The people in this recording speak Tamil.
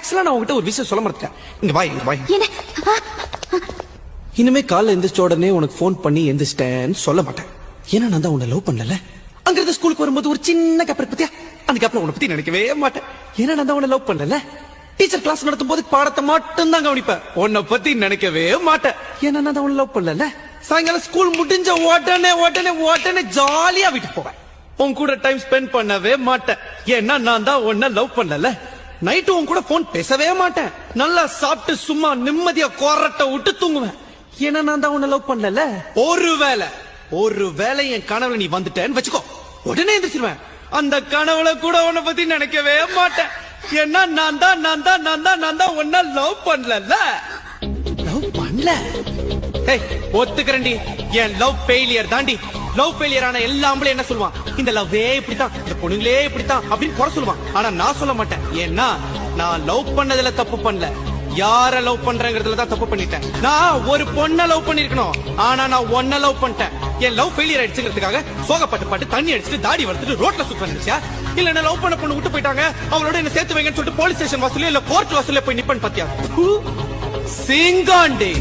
ஆக்சுவலா நான் உங்ககிட்ட ஒரு விஷயம் சொல்ல மாட்டேன். இங்க வா. இனிமே காலைல எந்திரிச்ச உடனே உனக்கு போன் பண்ணி எந்திரிச்சிட்டேன்னு சொல்ல மாட்டேன். ஏன்னா நான் தான் உன்னை லவ் பண்ணல. அங்கிருந்து ஸ்கூலுக்கு வரும்போது ஒரு சின்ன கேப்பர் பத்தியா, அந்த கேப்ல உன்னை பத்தி நினைக்கவே மாட்டேன். ஏன்னா நான் தான் உன்னை லவ் பண்ணல. டீச்சர் கிளாஸ் நடத்தும் போது பாடத்தை மட்டும் தான் கவனிப்பேன். உன்னை பத்தி நினைக்கவே மாட்டேன். ஏன்னா நான் தான் உன்னை லவ் பண்ணல. சாயங்காலம் ஸ்கூல் முடிஞ்ச உடனே ஜாலியா வீட்டுக்கு போவேன். உன் கூட டைம் ஸ்பெண்ட் பண்ணவே மாட்டேன். ஏன்னா நான் தான் உன்னை லவ் பண்ணல. நைட்டு உன் கூட போன் பேசவே மாட்டேன். நல்லா சாப்பிட்டு சும்மா நிம்மதியா கொரட்டை விட்டு தூங்குவேன். ஏன்னா நான் தான் உன்னை லவ் பண்ணல. ஒருவேளை என் கனவுல நீ வந்துட்டேன்னு வச்சுக்கோ, உடனே எந்திரிச்சிருவேன். அந்த கனவுல கூட உன்னை பத்தி நினைக்கவே மாட்டேன். ஏன்னா நான் தான் உன்னை லவ் பண்ணல. லவ் பண்ணல ஒத்துக்கிறேன்டி. என் லவ் ஃபெயிலியர் தாண்டி. லவ் ஃபெயிலியர் ஆன எல்லா ஆம்பளையும் என்ன சொல்லுவான், இந்த லவ்வே இப்படித்தான், இந்த பொண்ணுங்களே இப்படித்தான் அப்படின்னு குறை சொல்லுவான். ஆனா நான் சொல்ல மாட்டேன். ஏன்னா நான் லவ் பண்ணதுல தப்பு பண்ணல, யார லவ் பண்றேங்கிறதுல தான் தப்பு பண்ணிட்டேன். நான் ஒரு பொண்ணை லவ் பண்ணிருக்கணும், ஆனா நான் ஒன்ன லவ் பண்ணிட்டேன். என் லவ் ஃபெயிலியர் ஆயிடுச்சுங்கிறதுக்காக சோகப்பட்டு தண்ணி அடிச்சுட்டு தாடி வளர்த்துட்டு ரோட்ல சுத்த நினைச்சா, இல்ல என்ன லவ் பண்ண பொண்ணு விட்டு போயிட்டாங்க, அவளோட என்ன சேர்த்து வைங்கன்னு சொல்லிட்டு போலீஸ் ஸ்டேஷன் வாசல்ல இல்ல கோர்ட் வாசல்ல போய் நிப்பன் பாத்தியா? சிங்காண்டி.